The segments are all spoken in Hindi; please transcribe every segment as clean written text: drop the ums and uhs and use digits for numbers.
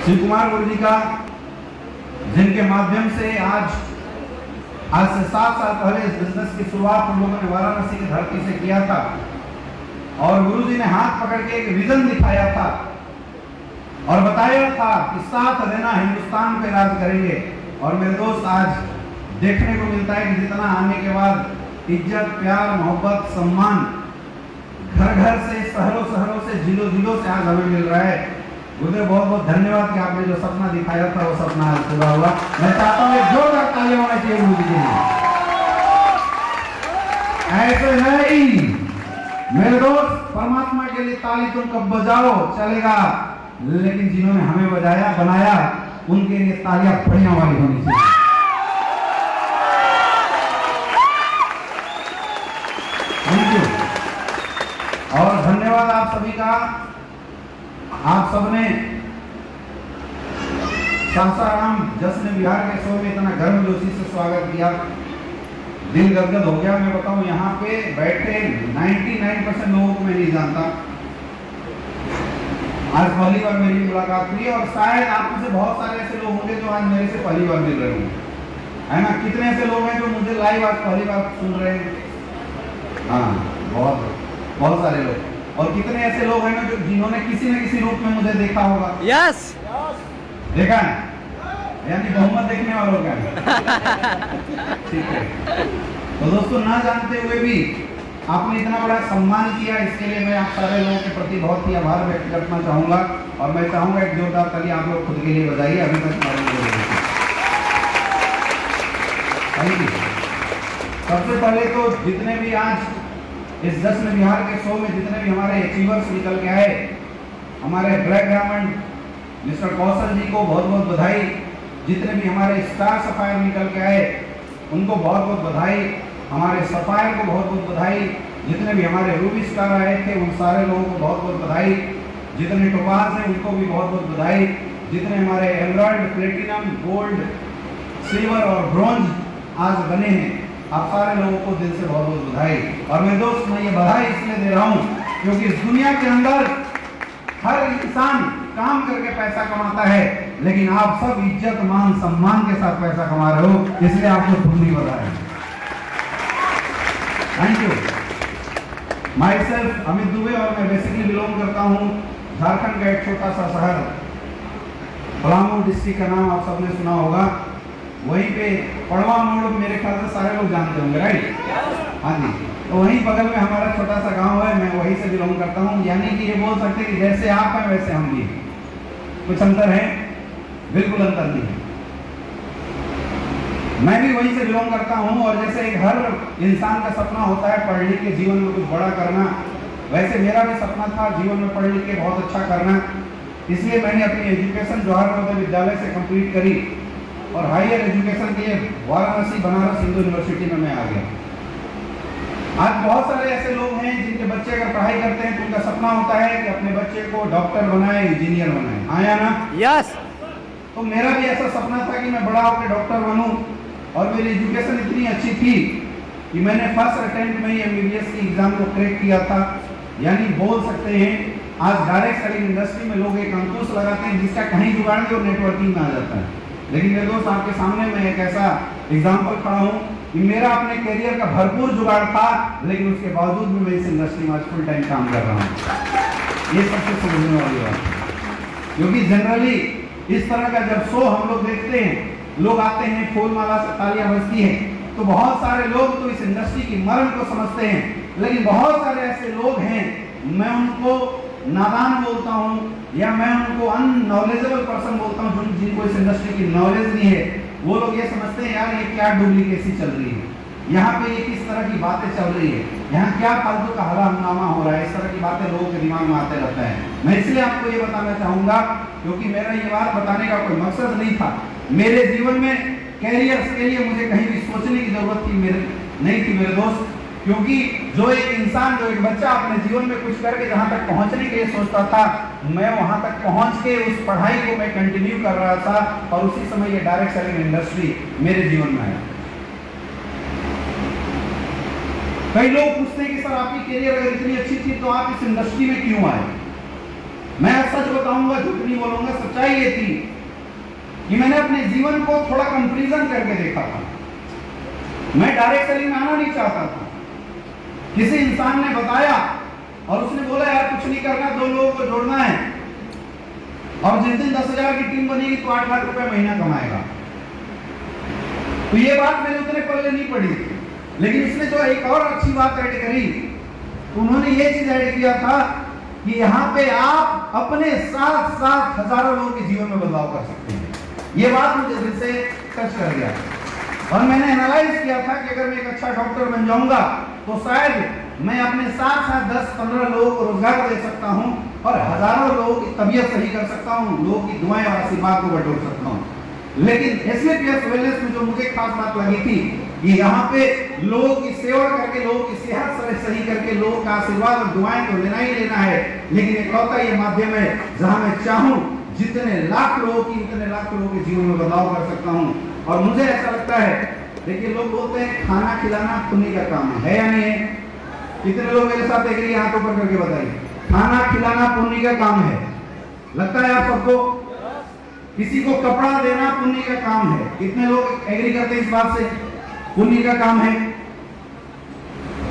शिव कुमार गुरु जी का, जिनके माध्यम से आज से 7 साल पहले इस बिजनेस की शुरुआत हम लोगों ने वाराणसी की धरती से किया था और गुरु जी ने हाथ पकड़ के एक विजन दिखाया था और बताया था कि साथ रहना हिंदुस्तान पे राज करेंगे। और मेरे दोस्त, आज देखने को मिलता है कि जितना आने के बाद इज्जत, प्यार, मोहब्बत, सम्मान घर घर से, शहरों शहरों से, जिलों जिलों से आज हमें मिल रहा है। गुरुदेव बहुत बहुत धन्यवाद कि आपने जो सपना दिखाया था वो सपना आज पूरा हुआ। मैं चाहता हूँ एक जोरदार तालियां होना चाहिए गुरु जी के लिए। ऐसे नहीं मेरे दोस्त, परमात्मा के लिए ताली तुम कब बजाओ चलेगा, लेकिन जिन्होंने हमें बजाया बनाया उनके लिए तालियां बढ़िया वाली होनी चाहिए। थैंक यू और धन्यवाद आप सभी का। आप सबने सासाराम जश्न विहार के शो में इतना गर्मजोशी से स्वागत किया, दिल गदगद हो गया। मैं बताऊं, यहाँ पे बैठे 99% लोगों को मैं नहीं जानता। आज पहली बार मेरी मुलाकात हुई और शायद आप में से बहुत सारे ऐसे लोग होंगे जो आज मेरे से पहली बार मिल रहे होंगे, है ना। कितने ऐसे लोग हैं जो मुझे लाइव आज पहली बार सुन रहे हैं? हाँ, बहुत सारे लोग। और कितने ऐसे लोग हैं ना जो जिन्होंने किसी न किसी रूप में मुझे देखा होगा? यस, देखा है, यानी बहुमत देखने वालों का। ठीक है, तो दोस्तों, ना जानते हुए भी आपने इतना बड़ा सम्मान किया, इसके लिए मैं आप सारे लोगों के प्रति बहुत ही आभार व्यक्त करना चाहूंगा। और मैं चाहूंगा एक जोरदार ताली आप लोग खुद के लिए बजाइए। अभी तक थैंक यू। सबसे पहले तो जितने भी आज इस जश्न विहार के शो में जितने भी हमारे अचीवर्स निकल के आए, हमारे ब्लैक डायमंड मिस्टर कौशल जी को बहुत बहुत बधाई। जितने भी हमारे स्टार सफायर निकल के आए उनको बहुत बहुत बधाई। हमारे सफायर को बहुत बहुत बधाई। जितने भी हमारे रूबी स्टार आए थे उन सारे लोगों को बहुत बहुत बधाई। जितने टोपाज हैं उनको भी बहुत बहुत बधाई। जितने हमारे एमराल्ड, प्लेटिनम, गोल्ड, सिल्वर और ब्रॉन्ज आज बने हैं, आप सारे लोगों को दिल से बहुत बहुत बधाई। और मैं दोस्त, मैं ये बधाई इसलिए दे रहा हूँ क्योंकि इस दुनिया के अंदर हर इंसान काम करके पैसा कमाता है, लेकिन आप सब इज्जत, मान, सम्मान के साथ पैसा कमा रहे हो, इसलिए आपको धूमधाम बधाई। Thank you. My self Amit Dubey और मैं बेसिकली बिलोंग करता हूँ झारखंड का एक छोटा सा शहर पलामू डिस्ट्रिक्ट का नाम आप सबने सुना होगा। वहीं पे पड़वा मोड़ मेरे ख्याल से सारे लोग जानते होंगे, राइट? हाँ जी। तो वहीं बगल में हमारा छोटा सा गांव है, मैं वहीं से बिलोंग करता हूँ। यानी कि ये बोल सकते हैं कि जैसे आप हैं वैसे हम भी। कुछ अंतर है? बिल्कुल अंतर नहीं है। मैं भी वहीं से बिलोंग करता हूँ और जैसे एक हर इंसान का सपना होता है पढ़ लिख के जीवन में कुछ बड़ा करना, वैसे मेरा भी सपना था जीवन में पढ़ लिख के बहुत अच्छा करना। इसलिए मैंने अपनी एजुकेशन जवाहर नवोदय विद्यालय से कंप्लीट करी और हायर एजुकेशन के लिए वाराणसी बनारस हिंदू यूनिवर्सिटी में मैं आ गया। आज बहुत सारे ऐसे लोग हैं जिनके बच्चे अगर पढ़ाई करते हैं तो उनका सपना होता है कि अपने बच्चे को डॉक्टर बनाए, इंजीनियर बनाए, हाँ या ना? यस। तो मेरा भी ऐसा सपना था कि मैं बड़ा होकर डॉक्टर बनूं और मेरी एजुकेशन इतनी अच्छी थी कि मैंने फर्स्ट अटेम्प्ट में ही MBBS की एग्जाम को क्रैक किया था। यानी बोल सकते हैं आज डायरेक्ट सेलिंग इंडस्ट्री में लोग एक अंकुश लगाते हैं जिसका कहीं जुगाड़ नहीं और नेटवर्किंग में आ जाता है। लेकिन मेरे दोस्त, आपके सामने मैं एक ऐसा एग्जाम्पल खड़ा हूँ कि मेरा अपने करियर का भरपूर जुगाड़ था, लेकिन उसके बावजूद भी मैं इस इंडस्ट्री में आज फुल टाइम काम कर रहा हूँ। ये सबसे समझने वाली बात है, क्योंकि जनरली इस तरह का जब शो हम लोग देखते हैं, लोग आते हैं, फूल माला से तालियां बजती हैं, तो बहुत सारे लोग तो इस इंडस्ट्री की मर्म को समझते हैं, लेकिन बहुत सारे ऐसे लोग हैं, मैं उनको नादान बोलता हूँ या मैं उनको अननॉलेजेबल पर्सन बोलता हूँ, जिनको इस इंडस्ट्री की नॉलेज नहीं है। वो लोग ये समझते हैं यार ये क्या डुप्लीकेसी चल रही है, यहाँ पे ये किस तरह की बातें चल रही है, यहाँ क्या फालतू का हला हंगामा हो रहा है, इस तरह की बातें लोगों के दिमाग में आते रहता है। मैं इसलिए आपको ये बताना चाहूंगा क्योंकि मेरा ये बात बताने का कोई मकसद नहीं था। मेरे जीवन में कैरियर के लिए मुझे कहीं भी सोचने की जरूरत नहीं थी मेरे दोस्त, क्योंकि जो एक इंसान, जो एक बच्चा अपने जीवन में कुछ करके जहां तक पहुंचने के लिए सोचता था, मैं वहां तक पहुंच के उस पढ़ाई को मैं कंटिन्यू कर रहा था और उसी समय ये डायरेक्ट सेलिंग इंडस्ट्री मेरे जीवन में आया। कई लोग पूछते हैं कि सर आपकी करियर अगर इतनी अच्छी थी तो आप इस इंडस्ट्री में क्यों आए? मैं सच बताऊंगा, झूठ नहीं बोलूंगा। सच्चाई ये थी कि मैंने अपने जीवन को थोड़ा कंपैरिजन करके देखा था। मैं डायरेक्ट सेलिंग में आना नहीं चाहता था। किसी इंसान ने बताया और उसने बोला यार कुछ नहीं करना, 2 लोगों को जोड़ना है और जिस दिन 10,000 की टीम बनेगी तो 8 लाख रुपए महीना कमाएगा। तो ये बात मेरे उतने पल्ले नहीं पड़ी, लेकिन उसने जो एक और अच्छी बात ऐड करी, उन्होंने ये चीज ऐड किया था कि यहाँ पे आप अपने साथ साथ हजारों लोगों के जीवन में बदलाव कर सकते हैं। ये बात मुझे दिल से टच कर गया और मैंने एनालाइज किया था कि अगर मैं एक अच्छा डॉक्टर बन जाऊंगा तो शायद मैं अपने साथ साथ 10-15 लोगों को रोजगार दे सकता हूं और हजारों लोगों की तबीयत सही कर सकता हूं, लोगों की दुआएं और आशीर्वाद को बटोर सकता हूं। लेकिन एसवीपीएस वेलनेस में जो मुझे खास बात लगी थी कि यहाँ पे लोगों की सेवा करके, लोगों की सेहत सही करके, लोगों का आशीर्वाद और दुआएं तो लेना ही लेना है, लेकिन एक लौता ये माध्यम है जहां मैं चाहूं जितने लाख लोगों की, उतने लाख लोगों के जीवन में बदलाव कर सकता हूं। और मुझे ऐसा लगता है, देखिए लोग बोलते हैं खाना खिलाना पुण्य का काम है या नहीं है? कितने लोग मेरे साथ एग्री, हाथ ऊपर करके बताइए। खाना खिलाना पुण्य का काम है, लगता है आप सबको? किसी को कपड़ा देना पुण्य का काम है, कितने लोग एग्री करते हैं इस बात से? पुण्य का काम है।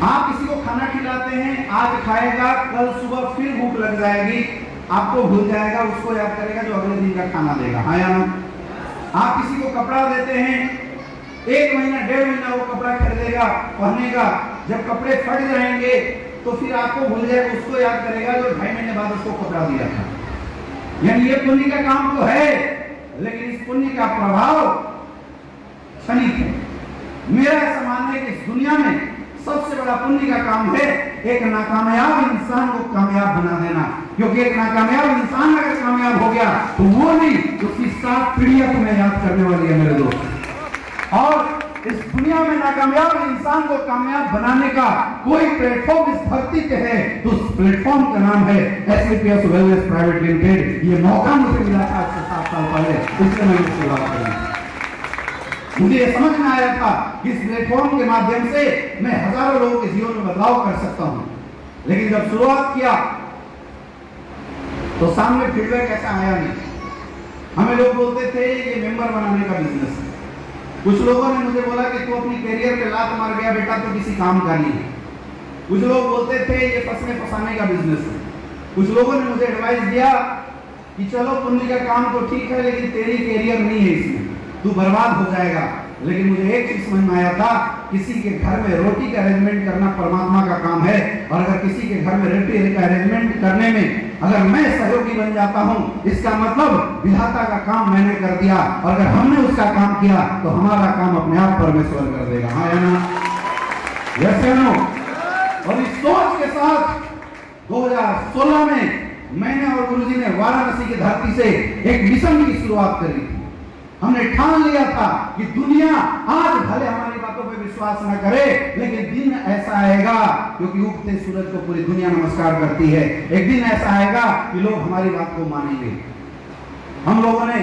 आप किसी को खाना खिलाते हैं, आज खाएगा, कल सुबह फिर भूख लग जाएगी, आपको भूल जाएगा, उसको याद करेगा जो अगले दिन का खाना देगा, हाँ या ना? आप किसी को कपड़ा देते हैं, 1 महीना 1.5 महीना वो कपड़ा खरीदेगा, पहनेगा, जब कपड़े फट जाएंगे तो फिर आपको भूल जाएगा, उसको याद करेगा जो 2.5 महीने बाद उसको कपड़ा दिया था। यानी ये पुण्य का काम तो है, लेकिन इस पुण्य का प्रभाव क्षणिक है। मेरा ऐसा मानना है कि इस दुनिया में सबसे बड़ा पुण्य का काम है एक नाकामयाब इंसान को कामयाब बना देना, क्योंकि एक नाकामयाब इंसान अगर कामयाब हो गया तो वो नहीं, उसकी 7 पीढ़ियां तुम्हें याद करने वाली है मेरे दोस्त। और इस दुनिया में नाकामयाब इंसान को कामयाब बनाने का कोई प्लेटफॉर्म इस धरती पे है तो उस प्लेटफॉर्म का नाम है एसवीपीएस वेलनेस प्राइवेट लिमिटेड। ये मौका मुझे मिला था आज से 7 साल पहले, इसलिए मैं इसकी बात कर रहा हूं। मुझे ये समझ में आया था कि इस प्लेटफॉर्म के माध्यम से मैं हजारों लोगों के जीवन में बदलाव कर सकता हूं, लेकिन जब शुरुआत किया तो सामने फीडबैक ऐसा आया नहीं। हमें लोग बोलते थे ये मेंबर बनाने का बिजनेस है। कुछ लोगों ने मुझे बोला कि तू अपनी कैरियर पे लात मार गया बेटा, तो किसी काम का नहीं है। कुछ लोग बोलते थे ये फंसने फंसाने का बिजनेस है। कुछ लोगों ने मुझे एडवाइस दिया कि चलो पुण्य का काम तो ठीक है, लेकिन तेरी कैरियर नहीं है इसमें, तू बर्बाद हो जाएगा। लेकिन मुझे एक चीज समझ में आया था, किसी के घर में रोटी का अरेंजमेंट करना परमात्मा का काम है, और अगर किसी के घर में रोटी का अरेंजमेंट करने में अगर मैं सहयोगी बन जाता हूं, इसका मतलब विधाता का काम मैंने कर दिया, और अगर हमने उसका काम किया तो हमारा काम अपने आप परमेश्वर कर देगा, हाँ या ना? यस या नो? और इस सोच के साथ 2016 में मैंने और गुरुजी ने वाराणसी की धरती से एक मिशन की शुरुआत करी थी। हमने ठान लिया था कि दुनिया आज भले हमारी बातों पे विश्वास न करे, लेकिन दिन ऐसा आएगा, क्योंकि उगते सूरज को पूरी दुनिया नमस्कार करती है, एक दिन ऐसा आएगा कि लोग हमारी बात को मानेंगे। हम लोगों ने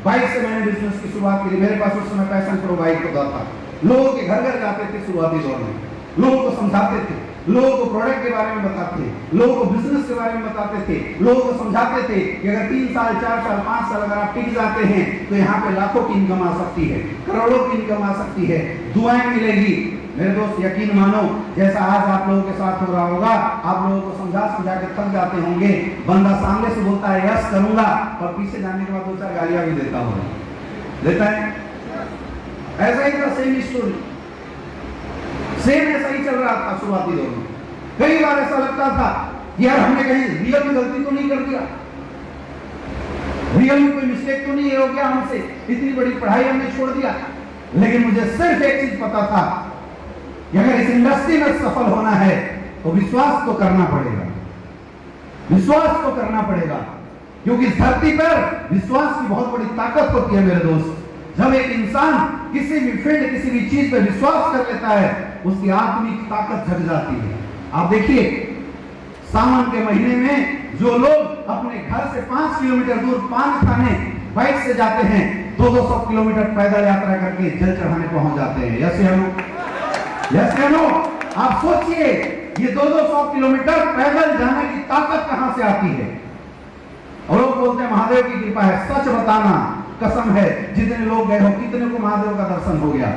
बाइक से मैंने बिजनेस की शुरुआत की। मेरे पास उस समय पैशन प्रो बाइक होता था। लोगों के घर घर जाते थे शुरुआती दौर में, लोगों को समझाते थे, लोगों को प्रोडक्ट के बारे में बताते थे, लोगों को बिजनेस के बारे में बताते थे, लोगों को समझाते थे कि अगर 3 साल 4 साल 5 साल अगर आप टिक जाते हैं तो यहाँ पे लाखों की इनकम आ सकती है, करोड़ों की इनकम आ सकती है, दुआएं मिलेगी। मेरे दोस्त यकीन मानो, जैसा आज आप लोगों के साथ हो रहा होगा, आप लोगों को समझा समझा के थक जाते होंगे। बंदा सामने से बोलता है यस करूंगा, और पीछे जाने के बाद 2-4 गालियां भी देता होगा, देता है। ऐसा ही था, सेम स्टोरी, सेम ऐसा ही चल रहा था शुरुआती दौर में। कई बार ऐसा लगता था यार हमने कहीं रियल में गलती तो नहीं कर दिया, रियल में कोई मिस्टेक तो नहीं हो गया हमसे, इतनी बड़ी पढ़ाई हमने छोड़ दिया। लेकिन मुझे सिर्फ एक चीज पता था कि अगर इस इंडस्ट्री में सफल होना है तो विश्वास तो करना पड़ेगा, विश्वास तो करना पड़ेगा, क्योंकि इस धरती पर विश्वास की बहुत बड़ी ताकत होती है मेरे दोस्त। जब एक इंसान किसी भी फील्ड, किसी भी चीज पर विश्वास कर लेता है, उसकी आत्मिक ताकत जग जाती है। आप देखिए सावन के महीने में जो लोग अपने घर से 5 किलोमीटर दूर पान खाने बाइक से जाते हैं, 200 किलोमीटर पैदल यात्रा करके जल चढ़ाने पहुंच जाते हैं। यस या नो? यस या नो? आप सोचिए ये 200 किलोमीटर पैदल जाने की ताकत कहां से आती है? लोग बोलते हैं महादेव की कृपा है, सच बताना, कसम है जितने लोग गए हो कितने को महादेव का दर्शन हो गया?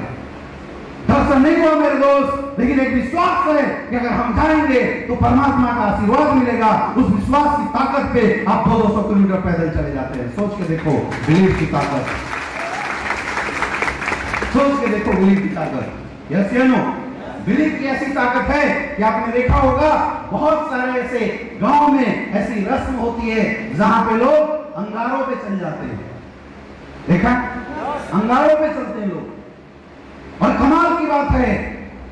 दर्शन नहीं हुआ मेरे दोस्त, लेकिन एक विश्वास है कि अगर हम जाएंगे तो परमात्मा का आशीर्वाद मिलेगा। उस विश्वास की ताकत पे आप 200 किलोमीटर पैदल चले जाते हैं। सोच के देखो बिलीव की ताकत, सोच के देखो बिलीव की ताकत। यस या नो? बिलीव की ऐसी ताकत है कि आपने देखा होगा बहुत सारे ऐसे गांव में ऐसी रस्म होती है जहां पे लोग अंगारों पे चल जाते हैं। देखा, अंगारों पे चलते हैं लोग, और कमाल की बात है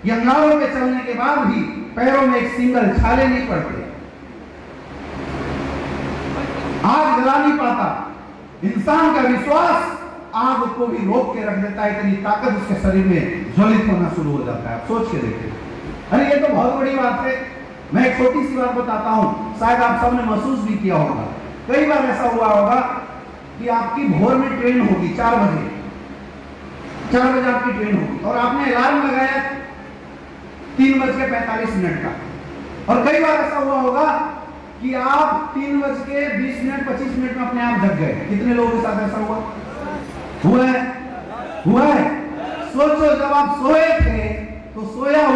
कि अंगारों पे चलने के बाद भी पैरों में एक सिंगल छाले नहीं पड़ते, आग जला नहीं पाता। इंसान का विश्वास आग को भी रोक के रख देता है, इतनी ताकत उसके शरीर में ज्वलित होना शुरू हो जाता है। आप सोच के देखिए, अरे ये तो बहुत बड़ी बात है। मैं एक छोटी सी बात बताता हूं, शायद आप सबने महसूस भी किया होगा। कई बार ऐसा हुआ होगा कि आपकी भोर में ट्रेन होगी 4 बजे, 4 बजे आपकी ट्रेन होगी और आपने अलार्म लगाया 3:45 का, और कई बार ऐसा हुआ होगा कि आप 3:20 25 में अपने आप जग गए। कितने लोगों के साथ ऐसा हुआ? हुआ है? सोचो, जब आप सोए थे तो सोया